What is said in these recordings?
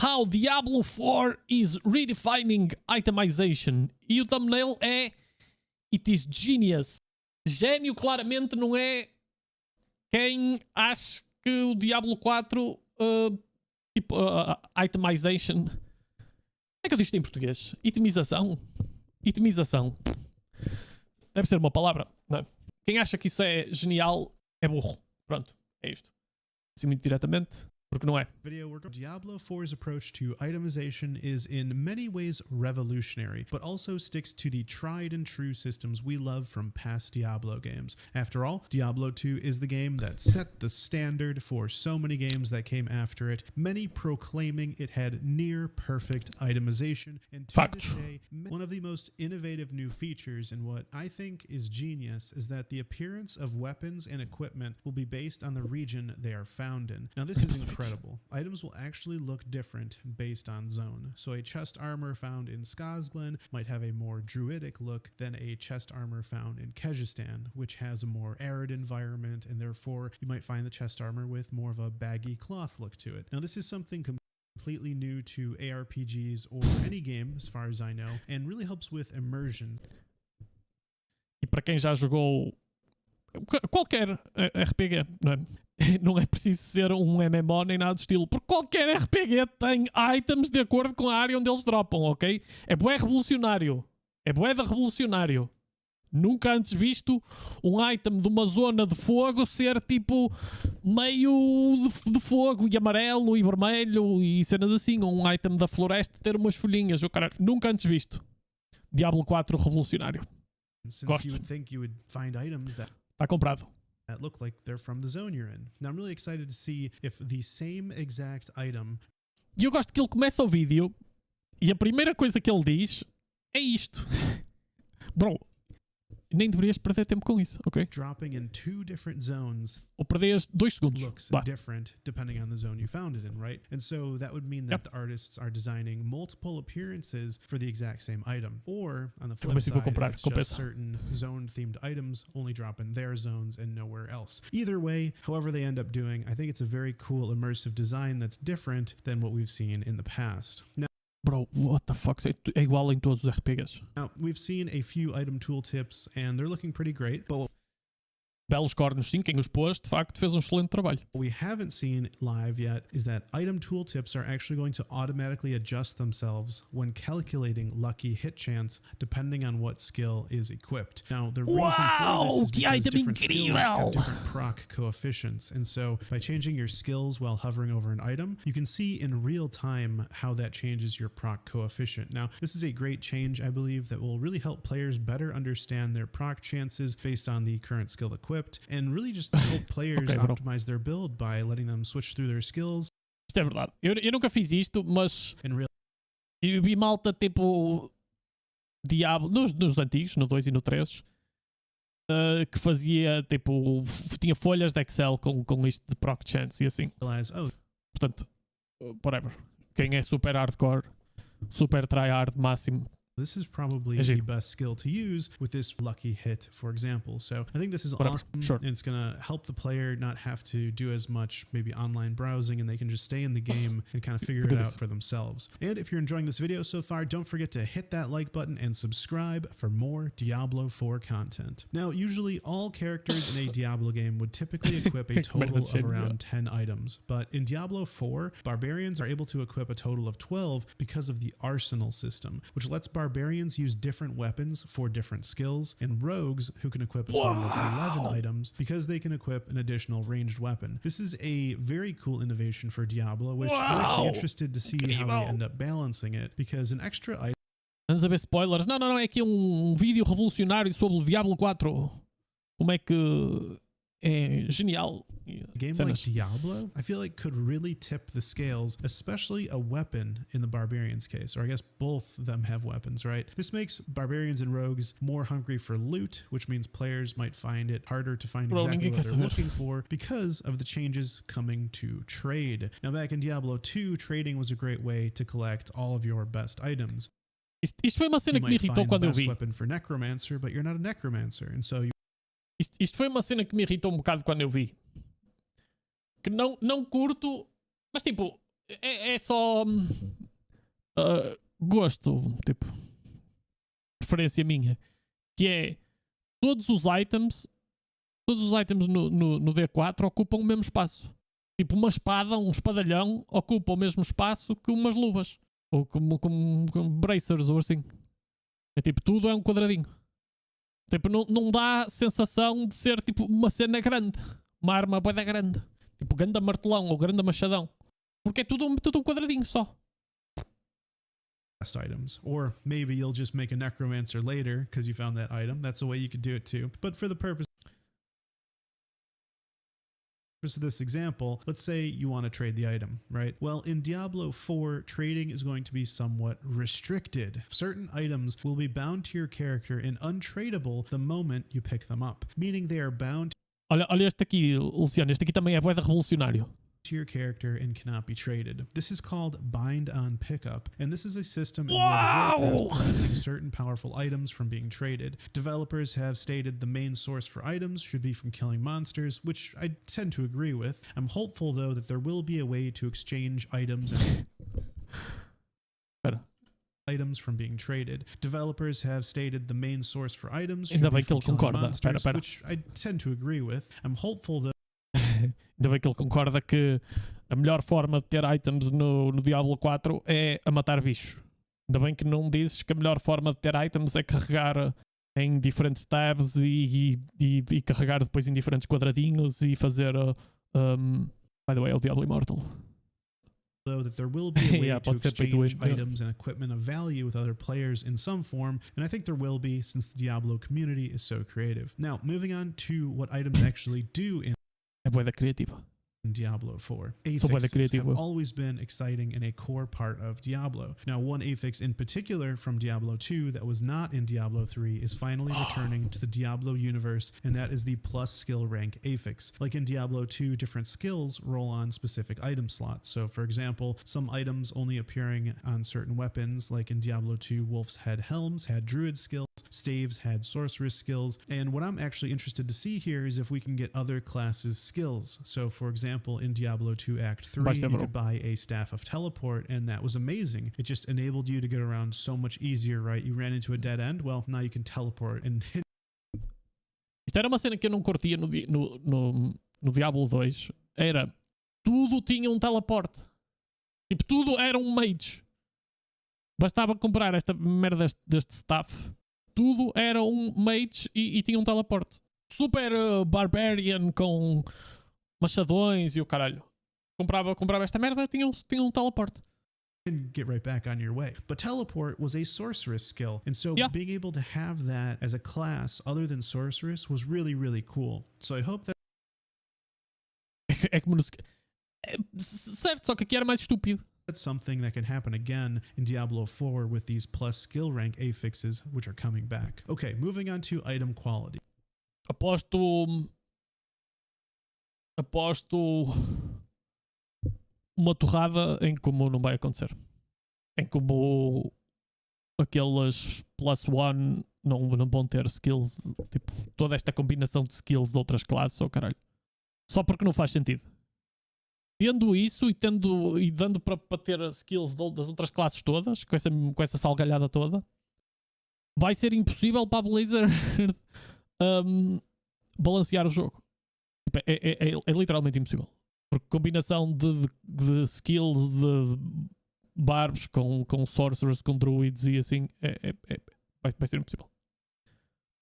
How Diablo 4 is redefining itemization. E o thumbnail é It is genius. Gênio claramente não é quem acha que o Diablo 4 itemization. Como é que eu digo isto em português? Itemização? Itemização. Deve ser uma palavra, não é? Quem acha que isso é genial é burro. Pronto, é isto. Assim muito diretamente, porque não é. Diablo 4's approach to itemization is in many ways revolutionary, but also sticks to the tried and true systems we love from past Diablo games. After all, Diablo 2 is the game that set the standard for so many games that came after it, many proclaiming it had near perfect itemization, and to this day, one of the most innovative new features and what I think is genius is that the appearance of weapons and equipment will be based on the region they are found in. Now this is incredible. Items will actually look different based on zone. So a chest armor found in Skazglen might have a more druidic look than a chest armor found in Kyrgyzstan, which has a more arid environment, and therefore you might find the chest armor with more of a baggy cloth look to it. Now this is something completely new to ARPGs or any game as far as I know, and really helps with immersion. E para quem já jogou qualquer RPG, não é? Não é preciso ser um MMO nem nada do estilo, porque qualquer RPG tem items de acordo com a área onde eles dropam, ok? É bué revolucionário. É bué da revolucionário. Nunca antes visto um item de uma zona de fogo ser tipo meio de fogo e amarelo e vermelho e cenas assim. Ou um item da floresta ter umas folhinhas. Oh, caralho, nunca antes visto. Diablo 4 revolucionário. Gosto. Está comprado. That look like they're from the zone you're in. Now I'm really excited to see if the same exact item. E eu gosto que ele começa o vídeo e a primeira coisa que ele diz é isto. Bro, nem deverias perder tempo com isso, ok? Dropping in two different zones. Ou perdias 2 segundos. Looks different depending on the zone you found it in, right? And so that would mean that the artists are designing multiple appearances for the exact same item. Or on the flip side, it's just certain zone-themed items only drop in their zones and nowhere else. Either way, however they end up doing, I think it's a very cool immersive design that's different than what we've seen in the past. Now, bro, what the fuck? É igual em todos os RPGs. Now, we've seen a few item tooltips and they're looking pretty great, but belos cornos, sim, quem os pôs, de facto, fez um excelente trabalho. What we haven't seen live yet is that item tooltips are actually going to automatically adjust themselves when calculating lucky hit chance depending on what skill is equipped. Now, the reason for this is because different skills have different proc coefficients, and so by changing your skills while hovering over an item, you can see in real time how that changes your proc coefficient. Now, this is a great change, I believe, that will really help players better understand their proc chances based on the current skill equipped, and really just help players optimize their build by letting them switch through their skills. Isto é verdade. Eu nunca fiz isto, mas eu vi malta tipo Diablo, nos antigos, no 2 e no 3, que fazia tipo, tinha folhas de Excel com isto de proc chance e assim. Portanto, whatever. Quem é super hardcore, super tryhard máximo, this is probably the best skill to use with this lucky hit, for example. So I think this is awesome. Sure. And it's going to help the player not have to do as much maybe online browsing, and they can just stay in the game and kind of figure it out for themselves. And if you're enjoying this video so far, don't forget to hit that like button and subscribe for more Diablo 4 content. Now, usually all characters in a Diablo game would typically equip a total of around 10 items, but in Diablo 4, barbarians are able to equip a total of 12 because of the arsenal system, which lets barbarians use different weapons for different skills, and rogues who can equip a total of 11 items because they can equip an additional ranged weapon. This is a very cool innovation for Diablo, which I'm actually interested to see how they end up balancing it, because an extra item... Vamos a ver spoilers. Não, é aqui um vídeo revolucionário sobre o Diablo 4. Como é que é genial. A game like Diablo, I feel like could really tip the scales, especially a weapon in the barbarian's case, or I guess both of them have weapons, right? This makes barbarians and rogues more hungry for loot, which means players might find it harder to find exactly what they're looking for because of the changes coming to trade. Now, back in Diablo 2, trading was a great way to collect all of your best items. Isto foi uma cena que me irritou quando eu vi. Weapon for necromancer, but you're not a necromancer, and so you... Isto foi uma cena que me irritou um bocado quando eu vi. Que não curto, mas tipo, É só gosto, tipo, preferência minha, que é todos os items no D4 ocupam o mesmo espaço. Tipo, uma espada, um espadalhão ocupa o mesmo espaço que umas luvas. Ou como bracers ou assim. É tipo, tudo é um quadradinho. Tipo, não dá sensação de ser tipo uma cena grande. Uma arma bué da grande. Tipo, grande martelão ou grande machadão. Porque é tudo um quadradinho só. Items, or maybe you'll just make a necromancer later because you found that item. That's a way you could do it too. But for the purpose of this example, let's say you want to trade the item, right? Well, in Diablo 4, trading is going to be somewhat restricted. Certain items will be bound to your character and untradeable the moment you pick them up, meaning they are bound Olha este aqui, Luciano. Este aqui também é bué da revolucionário. to your character and cannot be traded. This is called bind on pickup, and this is a system in Wow! World of Warcraft preventing certain powerful items from being traded. Developers have stated the main source for items should be from killing monsters, which I tend to agree with. I'm hopeful though that there will be a way to exchange items and items from being traded. Developers have stated the main source for items should Ainda be bem que from ele killing concorda. monsters, Espera. which I tend to agree with. I'm hopeful though Ainda bem que ele concorda que a melhor forma de ter items no Diablo 4 é a matar bichos. Ainda bem que não dizes que a melhor forma de ter items é carregar em diferentes tabs e carregar depois em diferentes quadradinhos e fazer by the way, é o Diablo Immortal. though that there will be a way Yeah, to pode ser pay to win, exchange items and equipment of value with other players in some form, and I think there will be since the Diablo community is so creative. Now, moving on to what items actually do in É bué da criativa. Diablo 4. Sou bué da Affixes criativa. have always been exciting and a core part of Diablo. Now, one affix in particular from Diablo 2 that was not in Diablo 3 is finally returning to the Diablo universe, and that is the plus skill rank affix. Like in Diablo 2, different skills roll on specific item slots. So, for example, some items only appearing on certain weapons, like in Diablo 2, Wolf's Head Helms had Druid skills, Staves had Sorceress skills, and what I'm actually interested to see here is if we can get other classes' skills. So, for example, in Diablo 2 Act 3, you could buy a Staff of Teleport, and that was amazing. It just enabled you to get around so much easier, right? You ran into a dead end, well, now you can teleport and hit. Isto era uma cena que eu não curtia no Diablo 2. Era, tudo tinha um teleporte. Tipo, tudo era um mage. Bastava comprar esta merda deste staff. Tudo era um mage e tinha um teleporte. Super barbarian com machadões e o caralho. Comprava esta merda, tinha um teleporte. And get right back on your way. But teleport was a sorceress skill, and so Yeah. being able to have that as a class other than sorceress was really, really cool. So I hope that É como no... Certo, só que aqui era mais estúpido. that's something that can happen again in Diablo 4 with these plus skill rank affixes, which are coming back. Okay, moving on to item quality. Aposto uma torrada em como não vai acontecer. Em como aqueles plus one não vão ter skills, tipo, toda esta combinação de skills de outras classes, oh caralho. Só porque não faz sentido. Tendo isso e dando para ter skills das outras classes todas, com essa salgalhada toda, vai ser impossível para a Blizzard balancear o jogo. É literalmente impossível. Porque combinação de skills de barbs com sorcerers, com druids e assim, vai ser impossível.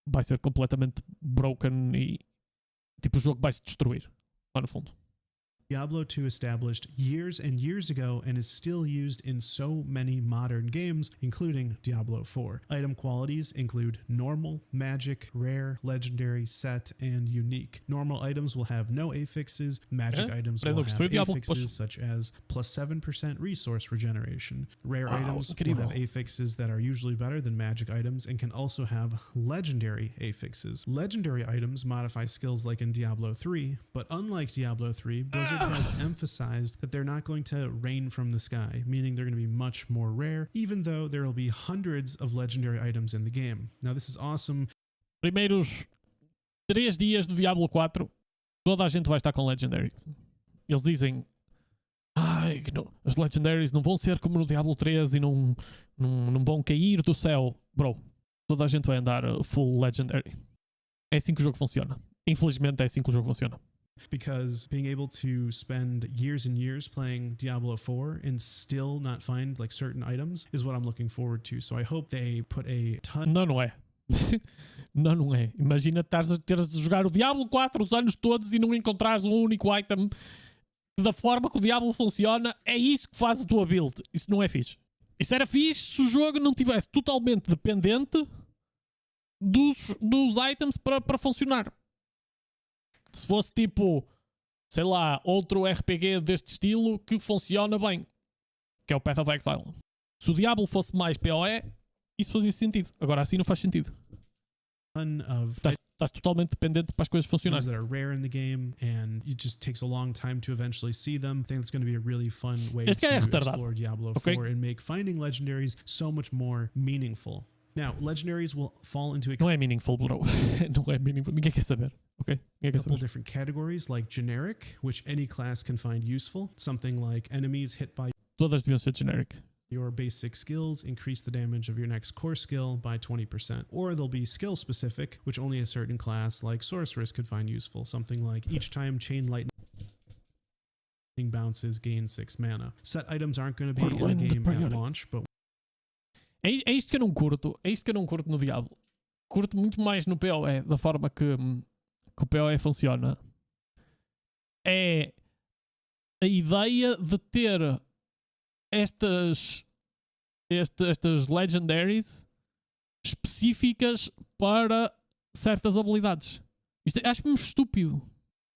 Vai ser completamente broken e tipo, o jogo vai se destruir lá no fundo. Diablo 2 established years and years ago and is still used in so many modern games, including Diablo 4. Item qualities include normal, magic, rare, legendary, set, and unique. Normal items will have no affixes. Magic items will have affixes such as plus 7% resource regeneration. Rare items will have affixes that are usually better than magic items and can also have legendary affixes. Legendary items modify skills like in Diablo 3, but unlike Diablo 3, Blizzard has emphasized that they're not going to rain from the sky, meaning they're going to be much more rare, even though there will be hundreds of legendary items in the game. Now, this is awesome. Primeiros 3 dias do Diablo 4, toda a gente vai estar com Legendary. Eles dizem Ai, não, as Legendaries não vão ser como no Diablo 3 e não vão cair do céu. Bro, toda a gente vai andar full Legendary. É assim que o jogo funciona. Infelizmente é assim que o jogo funciona. Because being able to spend years and years playing Diablo 4 and still not find like certain items is what I'm looking forward to. So I hope they put a ton. Não é. Não é. Imagina teres de jogar o Diablo 4 os anos todos e não encontrares um único item da forma que o Diablo funciona. É isso que faz a tua build. Isso não é fixe. Isso era fixe se o jogo não tivesse totalmente dependente dos items para funcionar. Se fosse tipo, sei lá, outro RPG deste estilo que funciona bem, que é o Path of Exile. Se o Diablo fosse mais PoE, isso fazia sentido. Agora assim não faz sentido. Estás totalmente dependente para as coisas funcionarem. That are rare in the game and it just takes a long time to eventually see them. I think it's going to be a really fun way to explore Diablo 4 and make finding legendaries so much more meaningful. Now, legendaries will fall into a não é meaningful, bro. Não é meaningful. Ninguém quer saber. Okay? A couple different categories like generic, which any class can find useful. Something like enemies hit by todas deviam ser generic. Your basic skills increase the damage of your next core skill by 20%. Or they'll be skill specific, which only a certain class like sorceress could find useful. Something like each time chain lightning bounces, gain 6 mana. Set items aren't going to be in the game at launch, but é isto que eu não curto. É isto que eu não curto no Diablo. Curto muito mais no PoE, da forma que o PoE funciona. É a ideia de ter estas legendaries específicas para certas habilidades. Isto acho-me estúpido.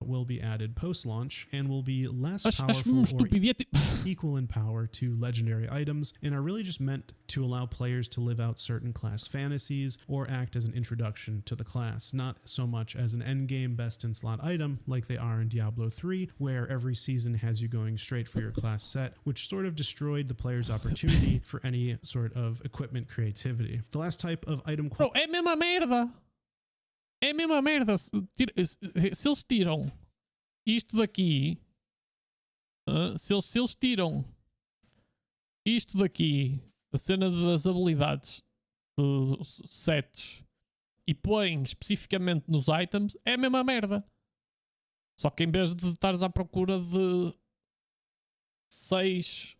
Will be added post-launch and will be less Acho-me estúpido. Equal in power to legendary items and are really just meant to allow players to live out certain class fantasies or act as an introduction to the class, not so much as an endgame best-in-slot item like they are in Diablo 3, where every season has you going straight for your class set, which sort of destroyed the player's opportunity for any sort of equipment creativity. The last type of item... Bro, é a mesma merda! É a mesma merda. Se eles tiram isto daqui, se eles tiram isto daqui, a cena das habilidades, dos sets, e põem especificamente nos items, é a mesma merda. Só que em vez de estares à procura de 6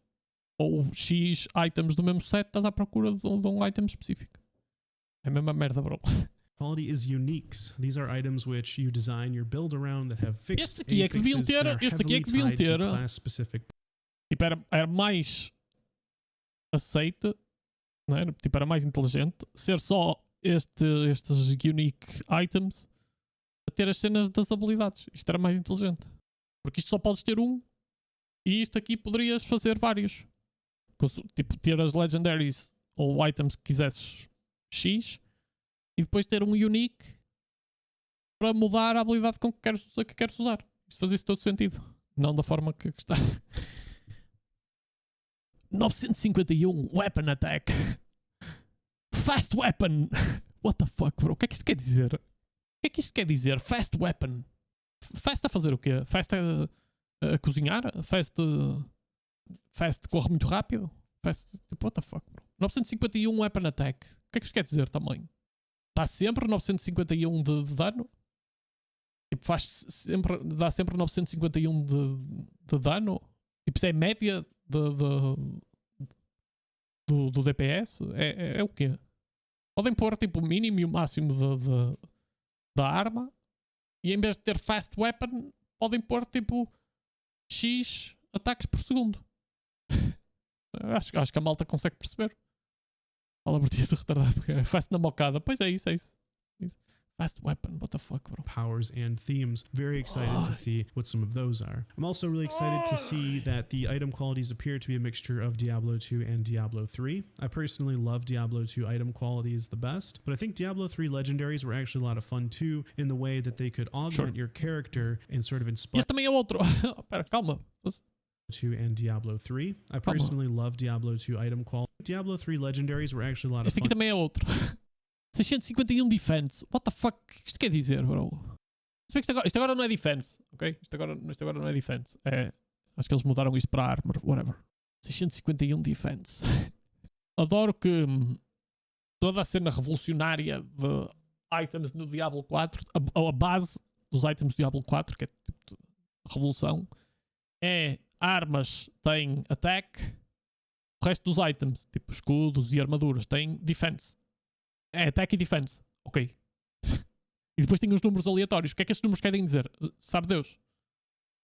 ou X items do mesmo set, estás à procura de um item específico. É a mesma merda, bro. Quality is uniques. These are items which you design your build around that have fixed este aqui é que deviam ter, class specific. Tipo, era mais aceite, não é? Tipo, era mais inteligente ser só estes unique items a ter as cenas das habilidades. Isto era mais inteligente. Porque isto só podes ter um e isto aqui poderias fazer vários. Tipo, ter as legendaries ou items que quisesses X e depois ter um unique para mudar a habilidade com que queres usar. Isso fazia todo sentido. Não da forma que está. 951 Weapon Attack. Fast Weapon. What the fuck, bro? O que é que isto quer dizer? O que é que isto quer dizer? Fast Weapon. Fast a fazer o quê? Fast a cozinhar? Fast corre muito rápido? Fast... What the fuck, bro? 951 Weapon Attack. O que é que isto quer dizer também? Está sempre 951 de dano? Tipo, dá sempre 951 de dano? Tipo, isso é média do DPS? É o quê? Podem pôr tipo o mínimo e o máximo da arma e em vez de ter fast weapon podem pôr tipo X ataques por segundo. Acho que a malta consegue perceber. Fala por ti, retardado. Fast na mocada. Pois é isso. Fast weapon, what the fuck, bro? Powers and themes. Very excited to see what some of those are. I'm also really excited to see that the item qualities appear to be a mixture of Diablo 2 and Diablo 3. I personally love Diablo 2 item qualities the best, but I think Diablo 3 legendaries were actually a lot of fun too in the way that they could augment your character and sort of inspire. Este também é outro. Pera, calma. 2 and Diablo 3. I personally love Diablo 2 item quality. Diablo 3 legendaries were actually a lot of fun. Este aqui também é outro. 651 defense. What the fuck? O que isto quer dizer, bro? Isto agora não é defense, ok? Isto agora não é defense. É Acho que eles mudaram isto para armor, whatever. 651 defense. Adoro que toda a cena revolucionária de items no Diablo 4, a base dos items do Diablo 4, que é tipo revolução, é armas tem attack, o resto dos items, tipo escudos e armaduras, tem defense. É attack e defense. Ok. E depois tem os números aleatórios. O que é que estes números querem dizer? Sabe Deus?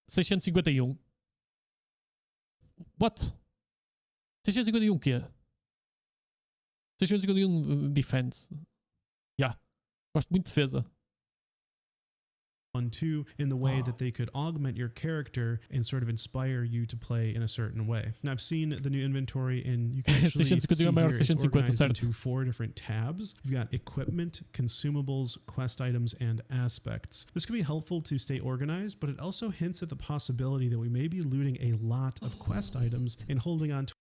651. What? 651 o quê? 651 defense. Gosto muito de defesa. One, two, in the way that they could augment your character and sort of inspire you to play in a certain way. And I've seen the new inventory, and you can actually see here it's organized into 4 different tabs. You've got equipment, consumables, quest items, and aspects. This can be helpful to stay organized, but it also hints at the possibility that we may be looting a lot of quest items and holding on to.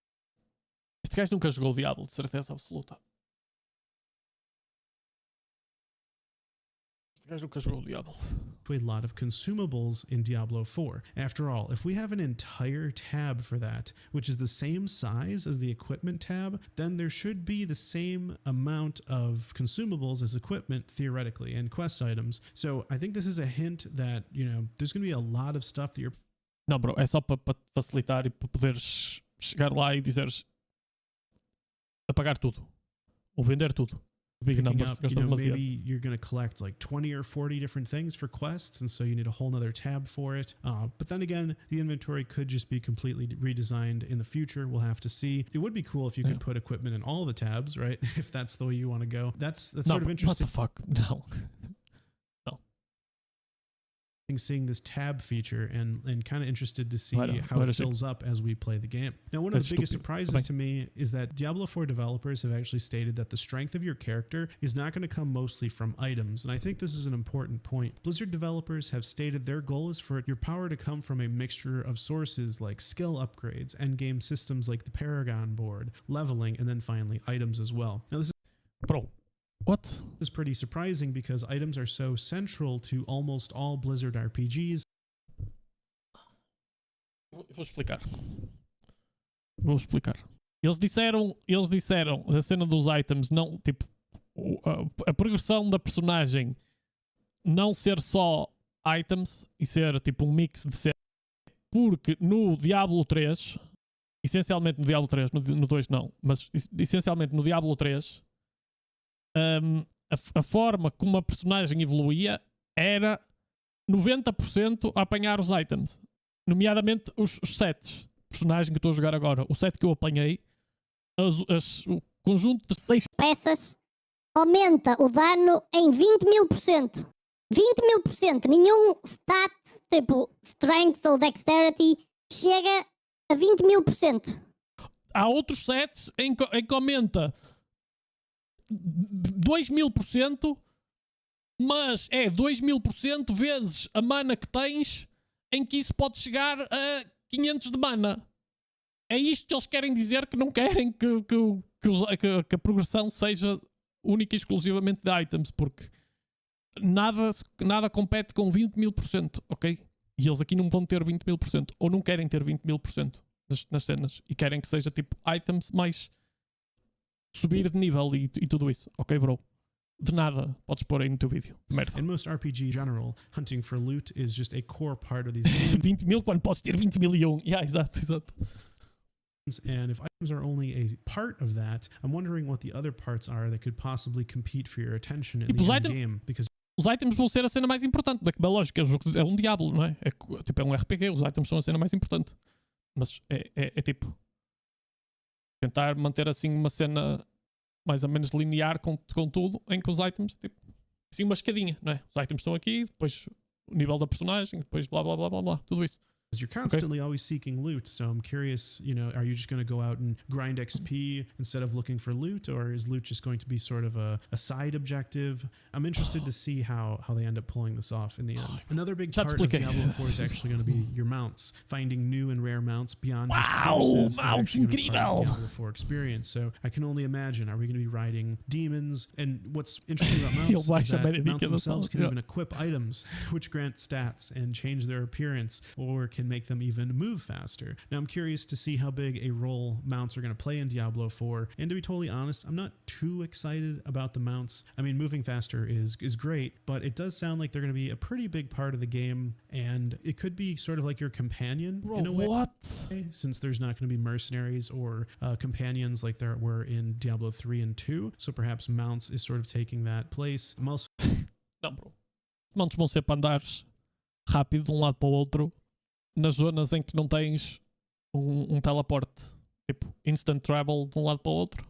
Este gajo nunca jogou o Diablo, de certeza absoluta. Este gajo nunca jogou o Diablo. A lot of consumables in Diablo 4. After all, if we have an entire tab for that, which is the same size as the equipment tab, then there should be the same amount of consumables as equipment, theoretically, and quest items. So I think this is a hint that, you know, there's going to be a lot of stuff that you're... Não, bro, é só para facilitar e para poderes chegar lá e dizeres apagar tudo. Ou vender tudo. Big numbers. Up, you know, maybe you're going to collect like 20 or 40 different things for quests, and so you need a whole nother tab for it. But then again, the inventory could just be completely redesigned in the future. We'll have to see. It would be cool if you could put equipment in all the tabs, right? If that's the way you want to go. That's sort of interesting. What the fuck? No. Seeing this tab feature and kind of interested to see how it fills up as we play the game. Now, one of the biggest surprises to me is that Diablo 4 developers have actually stated that the strength of your character is not going to come mostly from items, and I think this is an important point. Blizzard developers have stated their goal is for your power to come from a mixture of sources like skill upgrades, endgame systems like the Paragon board, leveling, and then finally items as well. Now, this is What? This is pretty surprising because items are so central to almost all Blizzard RPGs. Vou explicar. Eles disseram a cena dos items, não, tipo, a progressão da personagem não ser só items e ser tipo um mix de ser. Porque no Diablo 3, essencialmente no Diablo 3, no 2 não, mas essencialmente no Diablo 3, a forma como a personagem evoluía era 90% a apanhar os items, nomeadamente os sets. O personagem que eu estou a jogar agora, o set que eu apanhei, o conjunto de 6 peças aumenta o dano em 20.000%. 20.000%. Nenhum stat, tipo strength ou dexterity, chega a 20.000%. Há outros sets em que aumenta 2.000%, mas é 2.000% vezes a mana que tens, em que isso pode chegar a 500 de mana. É isto que eles querem dizer, que não querem que a progressão seja única e exclusivamente de items, porque nada compete com 20.000%, ok? E eles aqui não vão ter 20.000%, ou não querem ter 20.000% nas cenas, e querem que seja tipo items mais subir de nível e tudo isso. Ok, bro? De nada. Podes pôr aí no teu vídeo. Merda. In most RPG general, hunting for loot is just a core part of these games. 20.000 quando podes ter 20.001. Exato. And if items are only a part of that, I'm wondering what the other parts are that could possibly compete for your attention in the end game. Because os items vão ser a cena mais importante. É lógico, é um Diablo, não é? É um RPG. Os items são a cena mais importante. Mas é tipo... tentar manter assim uma cena mais ou menos linear com tudo, em que os items, tipo, assim uma escadinha, não é? Os items estão aqui, depois o nível da personagem, depois blá blá blá blá blá, tudo isso. you're constantly always seeking loot, so I'm curious, you know, are you just going to go out and grind XP instead of looking for loot, or is loot just going to be sort of a side objective? I'm interested to see how they end up pulling this off in the end. Another big part of Diablo 4 is actually going to be your mounts. Finding new and rare mounts beyond just horses is actually going to be part of the Diablo 4 experience. So I can only imagine, are we going to be riding demons? And what's interesting about mounts is that mounts themselves can even equip items which grant stats and change their appearance, or can can make them even move faster. Now I'm curious to see how big a role mounts are going to play in Diablo 4, and to be totally honest, I'm not too excited about the mounts. I mean, moving faster is great, but it does sound like they're going to be a pretty big part of the game, and it could be sort of like your companion in a way. What? Since there's not going to be mercenaries or companions like there were in Diablo 3 and 2, so perhaps mounts is sort of taking that place. I'm also... Não, bro. Mounts vão ser para andares rápido de um lado para o outro nas zonas em que não tens um teleporte, tipo instant travel de um lado para o outro.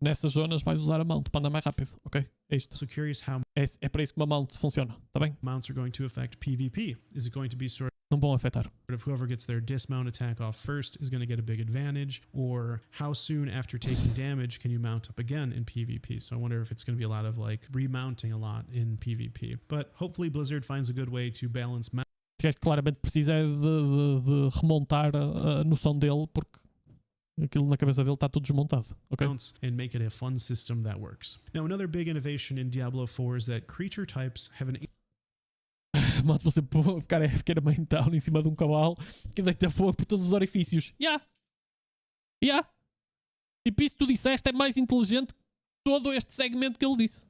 Nessas zonas vais usar a mount para andar mais rápido, ok? É isto. So curious how É para isso que uma mount funciona, tá bem? mounts are going to affect PvP. Is it going to be sort Não vão afetar. of whoever gets their dismount attack off first is going to get a big advantage, or how soon after taking damage can you mount up again in PvP? So I wonder if it's going to be a lot of like remounting a lot in PvP. But hopefully Blizzard finds a good way to balance Este gajo claramente precisa é de remontar a noção dele, porque aquilo na cabeça dele está tudo desmontado, ok? mounts and make it a fun system that works. Now another big innovation in Diablo 4 is that creature types have an Mas você ficar a ficar main down em cima de um cavalo que deita fogo por todos os orifícios. Yeah. Tipo, isso que tu disseste é mais inteligente que todo este segmento que ele disse.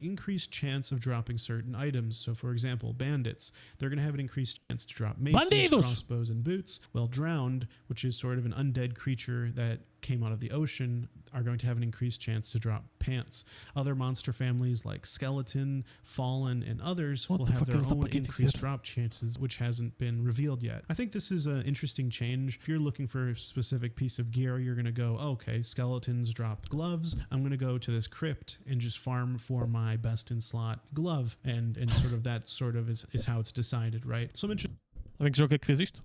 increased chance of dropping certain items. So for example, bandits, they're going to have an increased chance to drop maces, Bandidos! crossbows, and boots, while drowned, which is sort of an undead creature that came out of the ocean, are going to have an increased chance to drop pants. Other monster families like skeleton, fallen, and others will have their own increased drop chances, which hasn't been revealed yet. I think this is an interesting change. If you're looking for a specific piece of gear, you're going to go, okay, skeletons drop gloves. I'm going to go to this crypt and just farm for my best in slot glove, and sort of that sort of is how it's decided, right? So I'm Sabem que jogo é que fez isto?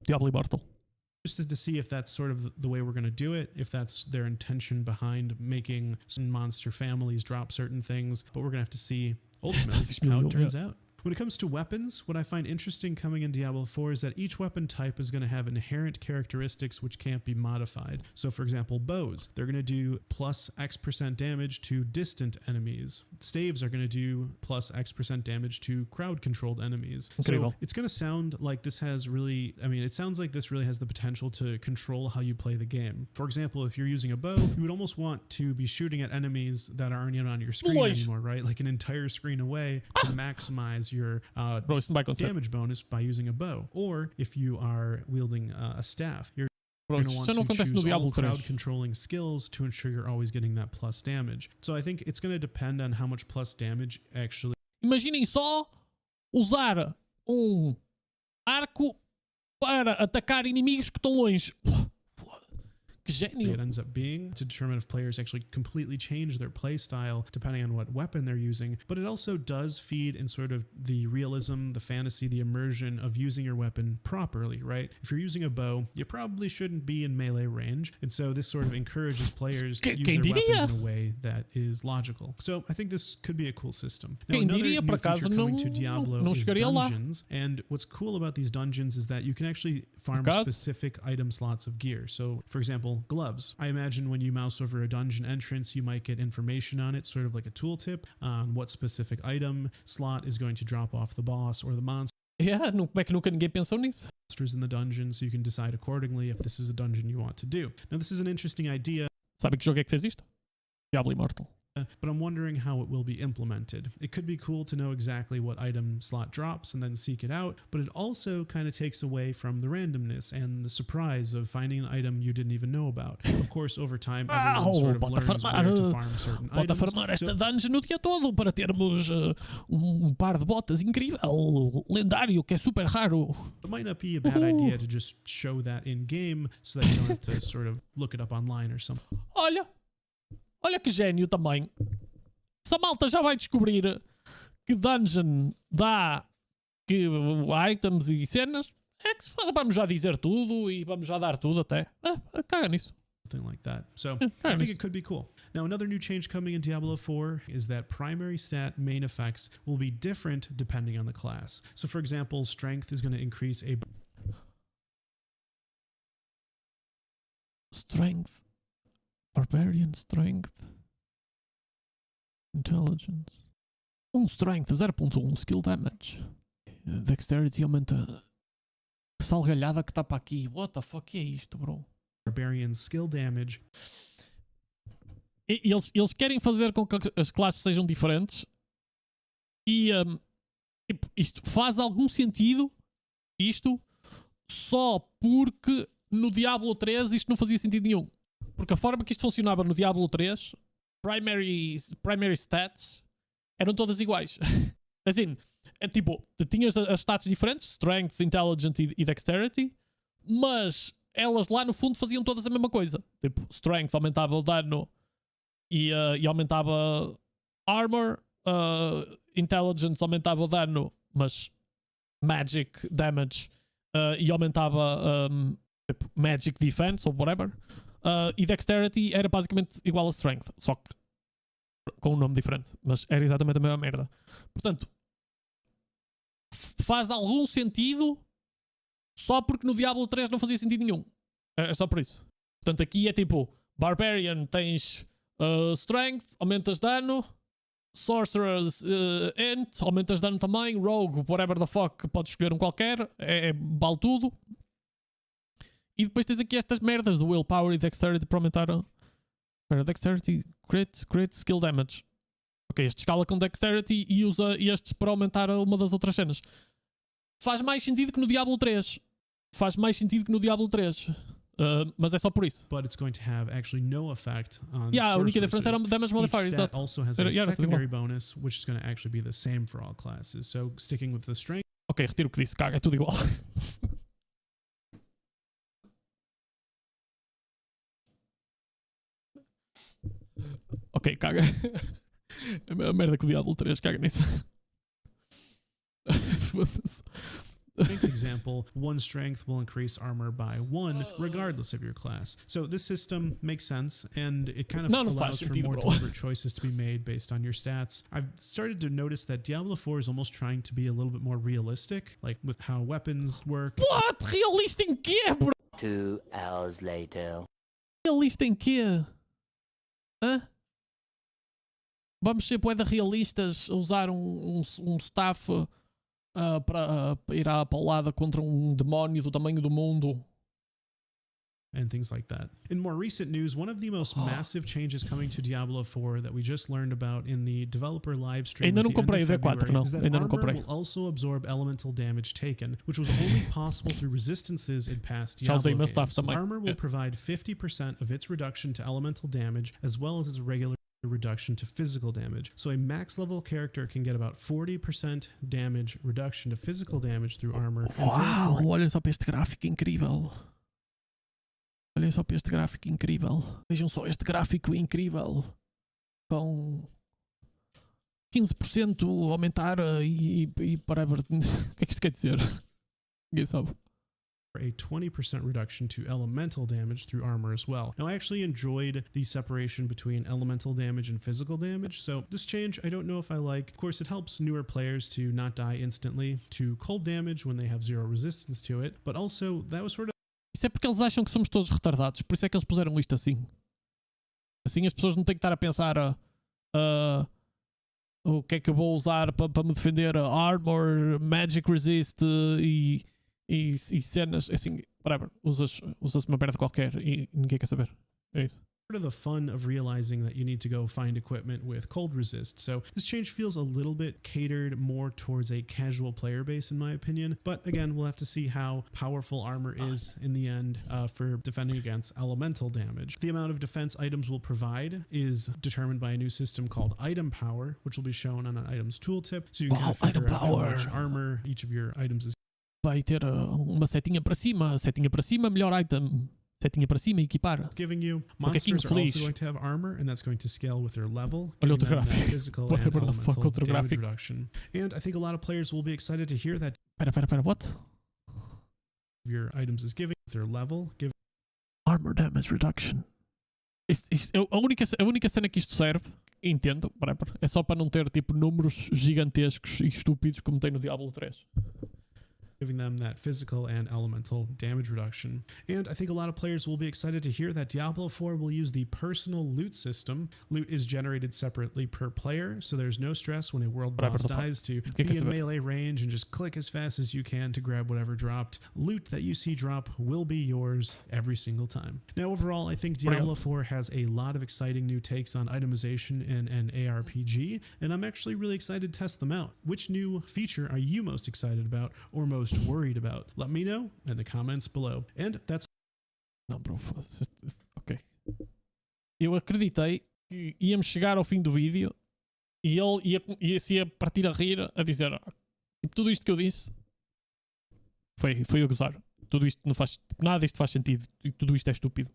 Diablo Immortal. interested to see if that's sort of the way we're going to do it, if that's their intention behind making certain monster families drop certain things, but we're going to have to see ultimately how it turns out. When it comes to weapons, what I find interesting coming in Diablo 4 is that each weapon type is going to have inherent characteristics which can't be modified. So for example, bows, they're going to do plus X% damage to distant enemies. Staves are going to do plus X% damage to crowd-controlled enemies. So it's going to sound like this has really, it sounds like this really has the potential to control how you play the game. For example, if you're using a bow, you would almost want to be shooting at enemies that aren't even on your screen anymore, right? Like an entire screen away to maximize your damage bonus by using a bow. Or if you are wielding a staff, you're going to want to choose all crowd controlling skills to ensure you're always getting that plus damage. So I think it's going to depend on how much plus damage actually. Imaginem só usar arco para atacar inimigos que estão longe. Que gênio. It ends up being to determine if players actually completely change their play style depending on what weapon they're using. But it also does feed in sort of the realism, the fantasy, the immersion of using your weapon properly, right? If you're using a bow, you probably shouldn't be in melee range. And so this sort of encourages players to use their weapons in a way that is logical. So I think this could be a cool system. Now, another new feature coming to Diablo is dungeons. And what's cool about these dungeons is that you can actually farm specific item slots of gear. So for example, gloves. I imagine when you mouse over a dungeon entrance, you might get information on it, sort of like a tooltip on what specific item slot is going to drop off the boss or the monster. Como é que nunca ninguém pensou nisso? Monsters in the dungeon, so you can decide accordingly if this is a dungeon you want to do. Now, this is an interesting idea. Sabe que jogo é que fez isto? Diablo Immortal. But I'm wondering how it will be implemented. It could be cool to know exactly what item slot drops and then seek it out, but it also kind of takes away from the randomness and the surprise of finding an item you didn't even know about. Of course, over time, everyone sort of learns where to farm certain items. Farmar esta dungeon o dia todo para termos par de botas incrível, lendário, que é super raro. It might not be a bad idea to just show that in game so that you don't have to sort of look it up online or something. Olha que gênio também. Se a malta já vai descobrir que dungeon dá que items e cenas, é que vamos já dizer tudo e vamos já dar tudo até. Caga nisso. Something like that. So I think it could be cool. Now, another new change coming in Diablo 4 is that primary stat main effects will be different depending on the class. So for example, strength is going to increase a... Strength. Barbarian strength. Intelligence. Strength 0.1 skill damage. Dexterity aumenta. Salgalhada que está para aqui. What the fuck é isto, bro? Barbarian skill damage. Eles querem fazer com que as classes sejam diferentes. E isto faz algum sentido. Isto só porque no Diablo 3 isto não fazia sentido nenhum. Porque a forma que isto funcionava no Diablo 3, primary stats eram todas iguais. Assim, tipo, tinhas as stats diferentes, Strength, Intelligence e Dexterity, mas elas lá no fundo faziam todas a mesma coisa. Tipo, Strength aumentava o dano e aumentava Armor, Intelligence aumentava o dano, mas Magic Damage e aumentava tipo, Magic Defense ou whatever. E Dexterity era basicamente igual a Strength, só que com um nome diferente, mas era exatamente a mesma merda. Portanto, faz algum sentido só porque no Diablo 3 não fazia sentido nenhum. É só por isso. Portanto, aqui é tipo Barbarian, tens Strength, aumentas dano, Sorcerers, Int, aumentas dano também, Rogue, whatever the fuck, podes escolher um qualquer, vale tudo. E depois tens aqui estas merdas do Willpower e Dexterity para aumentar Dexterity, Crit, Skill Damage. Ok, este escala com Dexterity e usa estes para aumentar uma das outras cenas. Faz mais sentido que no Diablo 3. Mas é só por isso. But it's going to have actually no effect on a única diferença era o Damage Modifier, Each exato. stat also has a secondary bonus, which is going to actually be the same for all classes. So sticking with the strength. Ok, retiro o que disse, caga, é tudo igual. Ok, caga. A merda com o Diablo 3, caga nisso. Example, one strength will increase armor by 1 regardless of your class. So this system makes sense, and it kind of allows for more deliberate choices to be made based on your stats. I've started to notice that Diablo 4 is almost trying to be a little bit more realistic, like with how weapons work. What? Realista em quê, bro? 2 hours later. Realista em quê? Hã? Vamos ser bué de realistas a usar um staff para ir à paulada contra um demónio do tamanho do mundo. And things like that. In more recent news, one of the most massive changes coming to Diablo 4 that we just learned about in the developer live stream Ainda não at the comprei end o of D4, February não. is that Ainda não armor comprei. will also absorb elemental damage taken, which was only possible through resistances in past Já usei Diablo meu staff games. também. Armor will provide 50% of its reduction to elemental damage as well as its regular reduction to physical damage. So a max level character can get about 40% damage reduction to physical damage through armor. Uau, olha só para este gráfico incrível. Olhem só para este gráfico incrível. Vejam só este gráfico incrível. Com 15% aumentar e whatever. O que é que isto quer dizer? Ninguém sabe. A 20% reduction to elemental damage through armor as well. Now, I actually enjoyed the separation between elemental damage and physical damage, so this change I don't know if I like. Of course, it helps newer players to not die instantly to cold damage when they have zero resistance to it, but also that was sort of... Isso é porque eles acham que somos todos retardados, por isso é que eles puseram isto assim. Assim as pessoas não têm que estar a pensar o que é que eu vou usar para me defender, armor, magic resist e cenas, assim, whatever, usas uma merda qualquer e ninguém quer saber. É isso. Part of the fun of realizing that you need to go find equipment with cold resist. So this change feels a little bit catered more towards a casual player base in my opinion. But again, we'll have to see how powerful armor is in the end for defending against elemental damage. The amount of defense items will provide is determined by a new system called item power, which will be shown on an items tooltip. So you can kind of figure out how much armor each of your items is. Vai ter uma setinha para cima, melhor item. Setinha para cima e equipar. Giving you monsters are also going to have armor, and that's going to scale with their level. Olha outro gráfico. Physical and elemental damage reduction. And I think a lot of players will be excited to hear that. Pera, what? Your items is giving their level. Armor damage reduction. A única cena que isto serve, entendo, é só para não ter tipo números gigantescos e estúpidos como tem no Diablo 3. giving them that physical and elemental damage reduction. And I think a lot of players will be excited to hear that Diablo 4 will use the personal loot system. Loot is generated separately per player, so there's no stress when a world boss dies to be in melee range and just click as fast as you can to grab whatever dropped. Loot that you see drop will be yours every single time. Now, overall, I think Diablo 4 has a lot of exciting new takes on itemization in an ARPG, and I'm actually really excited to test them out. Which new feature are you most excited about or most worried about? Let me know in the comments below. And that's... Não, bro, ok. Eu acreditei que íamos chegar ao fim do vídeo e ele ia partir a rir, a dizer tudo isto que eu disse foi a gozar. Tudo isto não faz... Nada disto faz sentido e tudo isto é estúpido.